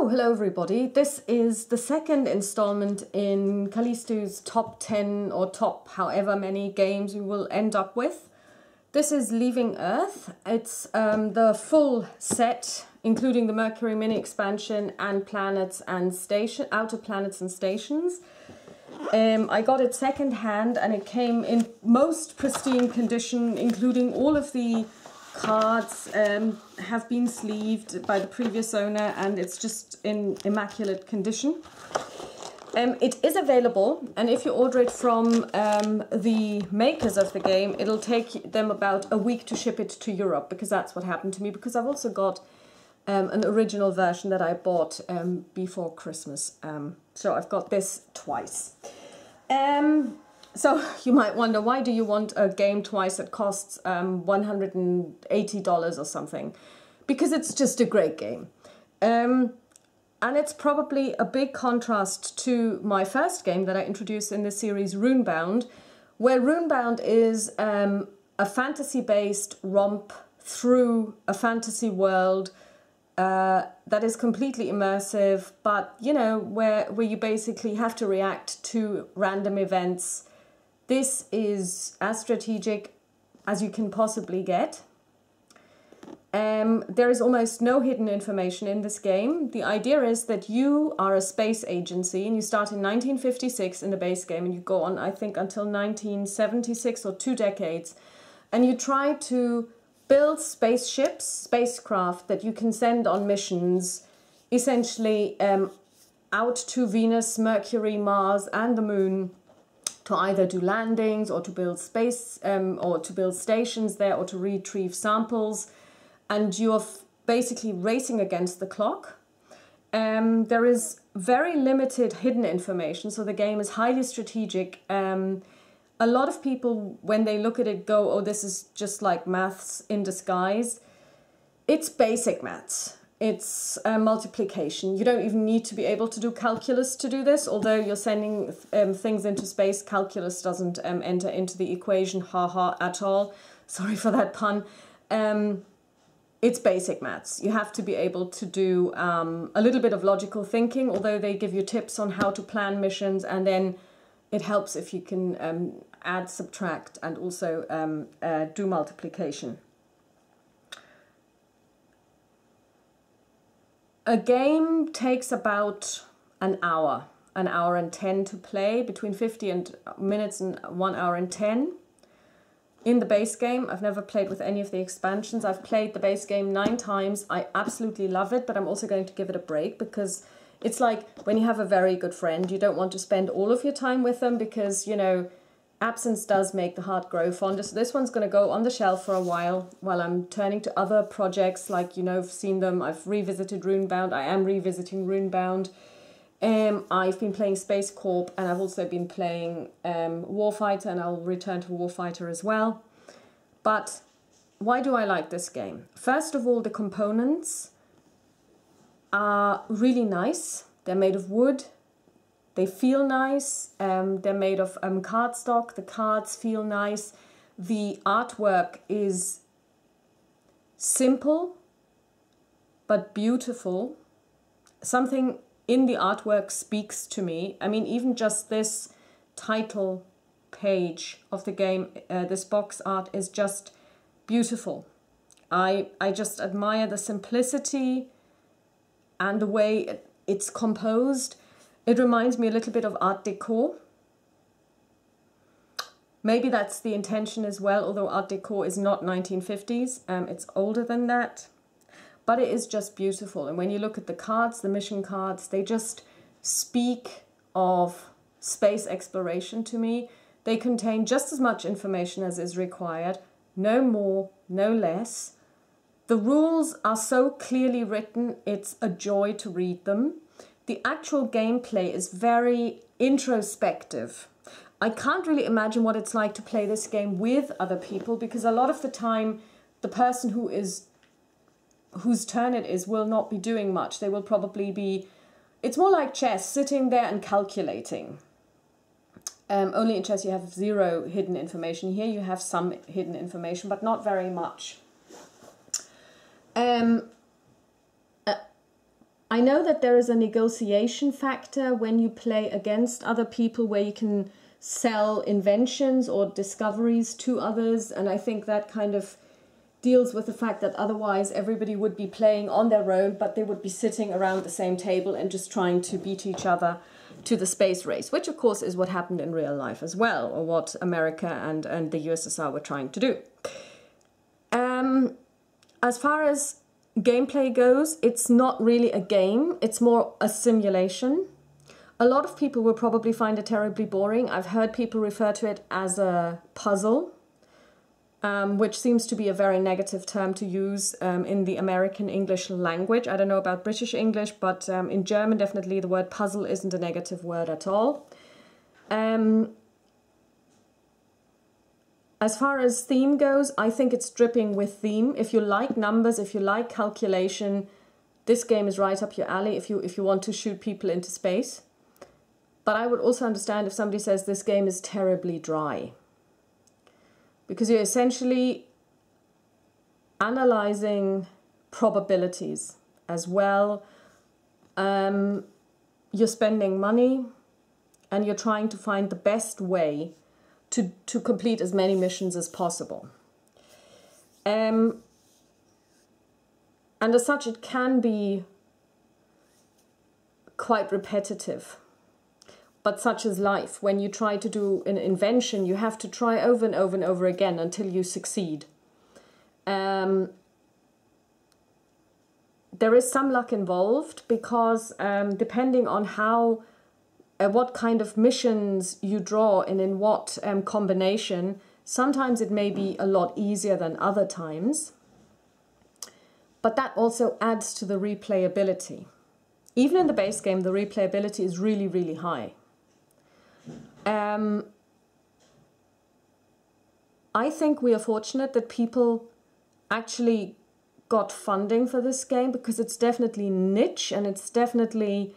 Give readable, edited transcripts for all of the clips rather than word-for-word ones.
Hello everybody. This is the second installment in Callisto's top 10 or top however many games we will end up with. This is Leaving Earth. It's the full set, including the Mercury mini expansion and planets and outer planets and stations. I got it second hand and it came in most pristine condition, including all of the cards have been sleeved by the previous owner and it's just in immaculate condition. It is available, and if you order it from the makers of the game, it'll take them about a week to ship it to Europe, because that's what happened to me, because I've also got an original version that I bought before Christmas. So I've got this twice. So you might wonder, why do you want a game twice that costs $180 or something? Because it's just a great game. And it's probably a big contrast to my first game that I introduced in this series, Runebound, where Runebound is a fantasy-based romp through a fantasy world that is completely immersive, but, you know, where you basically have to react to random events. This is as strategic as you can possibly get. There is almost no hidden information in this game. The idea is that you are a space agency and you start in 1956 in the base game and you go on, I think, until 1976 or 2 decades. And you try to build spaceships, spacecraft that you can send on missions, essentially out to Venus, Mercury, Mars and the Moon, to either do landings or to build space or to build stations there or to retrieve samples. And you're basically racing against the clock. There is very limited hidden information, so the game is highly strategic. A lot of people, when they look at it, go, oh, this is just like maths in disguise. It's basic maths. It's multiplication. You don't even need to be able to do calculus to do this, although you're sending things into space. Calculus doesn't enter into the equation, haha, at all. Sorry for that pun. It's basic maths. You have to be able to do a little bit of logical thinking, although they give you tips on how to plan missions, and then it helps if you can add, subtract, and also do multiplication. A game takes about an hour and 10 to play, between 50 minutes and 1 hour and 10. In the base game, I've never played with any of the expansions. I've played the base game 9 times. I absolutely love it, but I'm also going to give it a break, because it's like when you have a very good friend, you don't want to spend all of your time with them because, you know, absence does make the heart grow fonder. So this one's going to go on the shelf for a while I'm turning to other projects, like, you know, I've seen them. I've revisited Runebound. I am revisiting Runebound. I've been playing Space Corp, and I've also been playing Warfighter, and I'll return to Warfighter as well. But why do I like this game? First of all, the components are really nice. They're made of wood. They feel nice. They're made of cardstock. The cards feel nice. The artwork is simple but beautiful. Something in the artwork speaks to me. I mean, even just this title page of the game, this box art is just beautiful. I just admire the simplicity and the way it's composed. It reminds me a little bit of Art Deco. Maybe that's the intention as well, although Art Deco is not 1950s. It's older than that. But it is just beautiful. And when you look at the cards, the mission cards, they just speak of space exploration to me. They contain just as much information as is required, no more, no less. The rules are so clearly written, it's a joy to read them. The actual gameplay is very introspective. I can't really imagine what it's like to play this game with other people, because a lot of the time the person whose turn it is will not be doing much. They will probably be, it's more like chess, sitting there and calculating. Only in chess you have 0 hidden information. Here you have some hidden information, but not very much. I know that there is a negotiation factor when you play against other people where you can sell inventions or discoveries to others, and I think that kind of deals with the fact that otherwise everybody would be playing on their own, but they would be sitting around the same table and just trying to beat each other to the space race, which of course is what happened in real life as well, or what America and the USSR were trying to do. As far as gameplay goes, it's not really a game, it's more a simulation. A lot of people will probably find it terribly boring. I've heard people refer to it as a puzzle, which seems to be a very negative term to use in the American English language. I don't know about British English, but in German definitely the word puzzle isn't a negative word at all. As far as theme goes, I think it's dripping with theme. If you like numbers, if you like calculation, this game is right up your alley if you want to shoot people into space. But I would also understand if somebody says this game is terribly dry, because you're essentially analyzing probabilities as well. You're spending money and you're trying to find the best way to complete as many missions as possible. And as such, it can be quite repetitive. But such is life. When you try to do an invention, you have to try over and over and over again until you succeed. There is some luck involved because depending on how what kind of missions you draw and in what combination, sometimes it may be a lot easier than other times. But that also adds to the replayability. Even in the base game, the replayability is really, really high. I think we are fortunate that people actually got funding for this game, because it's definitely niche and it's definitely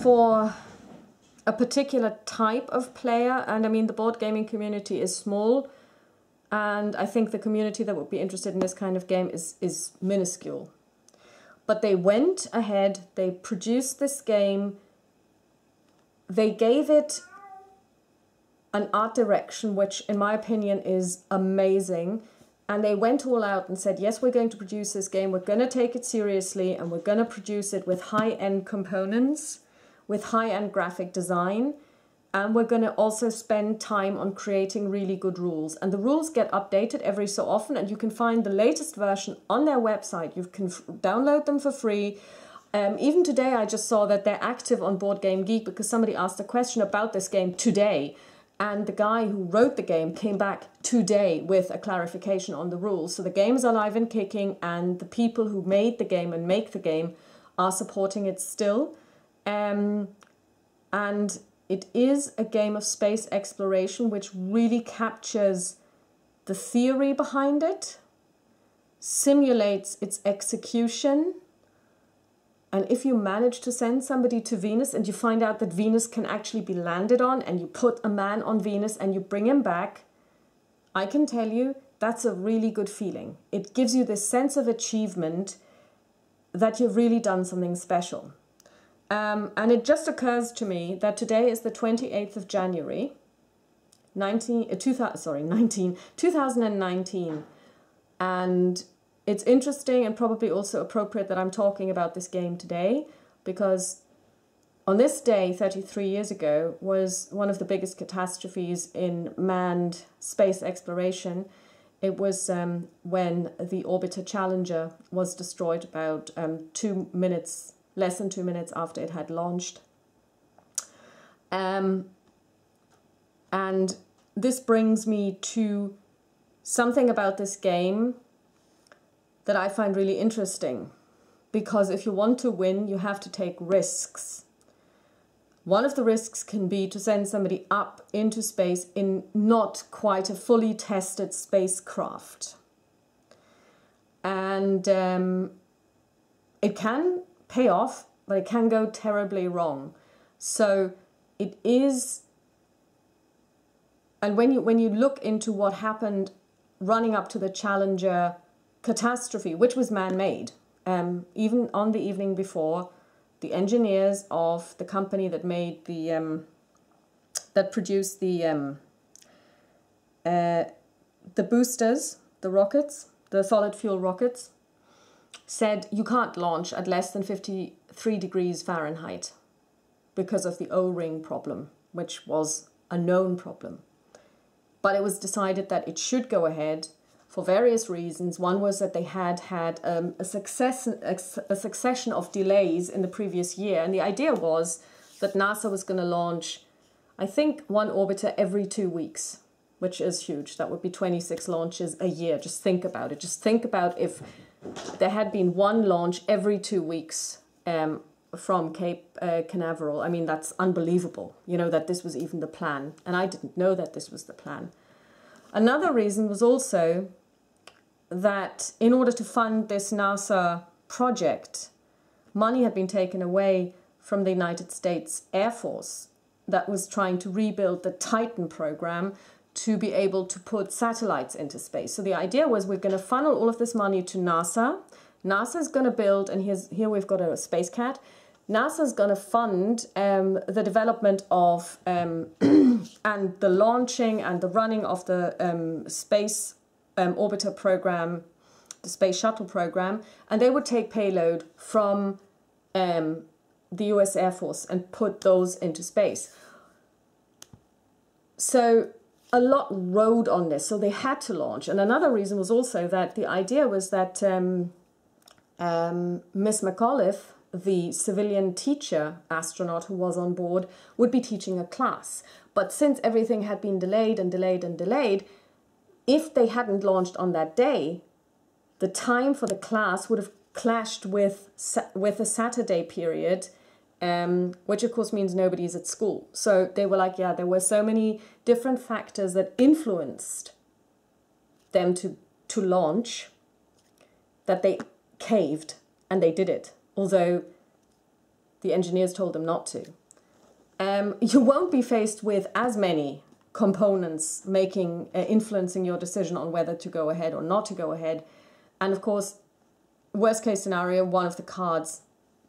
for a particular type of player. And I mean, the board gaming community is small, and I think the community that would be interested in this kind of game is minuscule. But they went ahead, they produced this game, they gave it an art direction which in my opinion is amazing, and they went all out and said, yes, we're going to produce this game, we're going to take it seriously, and we're going to produce it with high-end components, with high-end graphic design, and we're going to also spend time on creating really good rules. And the rules get updated every so often, and you can find the latest version on their website. You can download them for free. Even today I just saw that they're active on Board Game Geek because somebody asked a question about this game today, and the guy who wrote the game came back today with a clarification on the rules. So the game is alive and kicking, and the people who made the game and make the game are supporting it still. And it is a game of space exploration which really captures the theory behind it, simulates its execution. And if you manage to send somebody to Venus and you find out that Venus can actually be landed on, and you put a man on Venus and you bring him back, I can tell you that's a really good feeling. It gives you this sense of achievement that you've really done something special. And it just occurs to me that today is the 28th of January, 2019. And it's interesting and probably also appropriate that I'm talking about this game today, because on this day, 33 years ago, was one of the biggest catastrophes in manned space exploration. It was when the orbiter Challenger was destroyed about 2 minutes, less than 2 minutes after it had launched. And this brings me to something about this game that I find really interesting, because if you want to win, you have to take risks. One of the risks can be to send somebody up into space in not quite a fully tested spacecraft. And it can pay off, but it can go terribly wrong. So it is, and when you look into what happened running up to the Challenger catastrophe, which was man-made, even on the evening before, the engineers of the company that made the that produced the boosters, the rockets, the solid fuel rockets, said you can't launch at less than 53 degrees Fahrenheit because of the O-ring problem, which was a known problem. But it was decided that it should go ahead for various reasons. One was that they had a succession of delays in the previous year. And the idea was that NASA was going to launch, I think, one orbiter every 2 weeks, which is huge. That would be 26 launches a year. Just think about it. Just think about if there had been one launch every 2 weeks from Cape Canaveral. I mean, that's unbelievable, you know, that this was even the plan. And I didn't know that this was the plan. Another reason was also that in order to fund this NASA project, money had been taken away from the United States Air Force that was trying to rebuild the Titan program to be able to put satellites into space. So the idea was we're going to funnel all of this money to NASA. NASA's going to build, and here we've got a Space Cat. NASA's going to fund the development of and the launching and the running of the space orbiter program, the space shuttle program, and they would take payload from the US Air Force and put those into space. So a lot rode on this, so they had to launch. And another reason was also that the idea was that Miss McAuliffe, the civilian teacher astronaut who was on board, would be teaching a class. But since everything had been delayed and delayed and delayed, if they hadn't launched on that day, the time for the class would have clashed with a Saturday period, which of course means nobody's at school. So they were like, yeah, there were so many different factors that influenced them to launch that they caved, and they did it, although the engineers told them not to. You won't be faced with as many components influencing your decision on whether to go ahead or not to go ahead. And of course, worst case scenario, one of the cards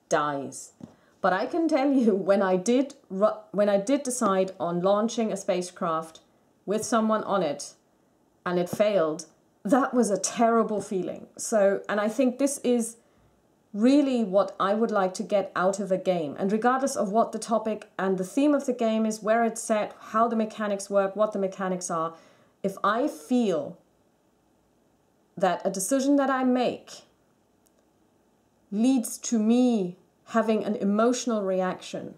dies. But I can tell you, when I did decide on launching a spacecraft with someone on it, and it failed, that was a terrible feeling. So, and I think this is really what I would like to get out of a game. And regardless of what the topic and the theme of the game is, where it's set, how the mechanics work, what the mechanics are, if I feel that a decision that I make leads to me having an emotional reaction,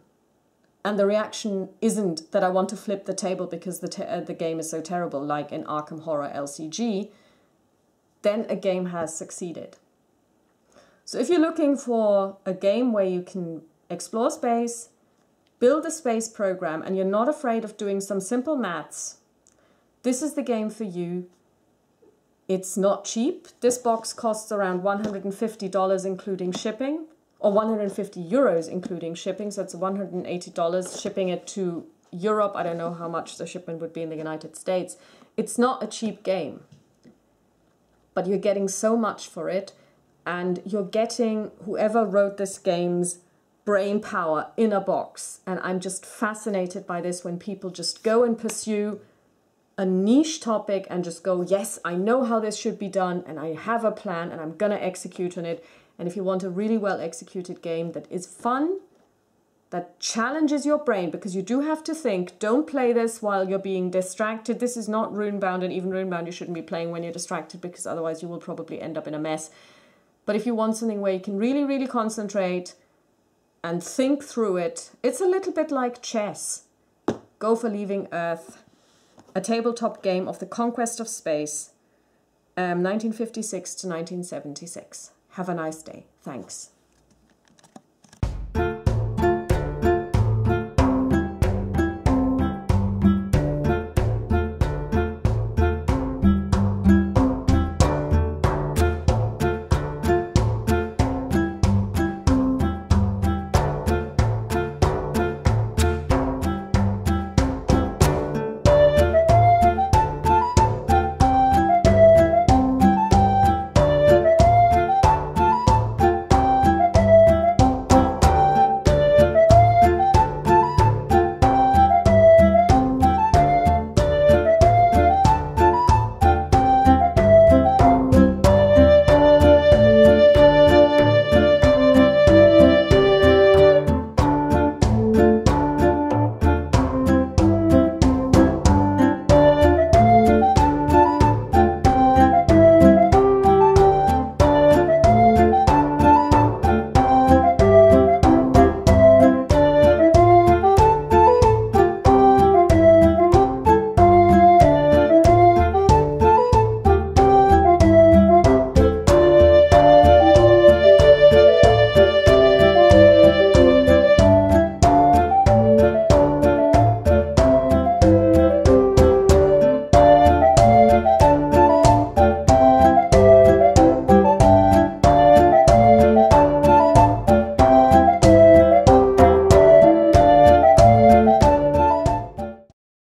and the reaction isn't that I want to flip the table because the game is so terrible, like in Arkham Horror LCG, then a game has succeeded. So if you're looking for a game where you can explore space, build a space program, and you're not afraid of doing some simple maths, this is the game for you. It's not cheap. This box costs around $150 including shipping, or 150 euros including shipping, so it's $180 shipping it to Europe. I don't know how much the shipment would be in the United States. It's not a cheap game, but you're getting so much for it, and you're getting whoever wrote this game's brain power in a box. And I'm just fascinated by this, when people just go and pursue a niche topic and just go, yes, I know how this should be done, and I have a plan, and I'm gonna execute on it. And if you want a really well executed game that is fun, that challenges your brain, because you do have to think, don't play this while you're being distracted. This is not Runebound, and even Runebound you shouldn't be playing when you're distracted, because otherwise you will probably end up in a mess. But if you want something where you can really, really concentrate and think through it, it's a little bit like chess. Go for Leaving Earth, a tabletop game of the conquest of space, 1956 to 1976. Have a nice day. Thanks.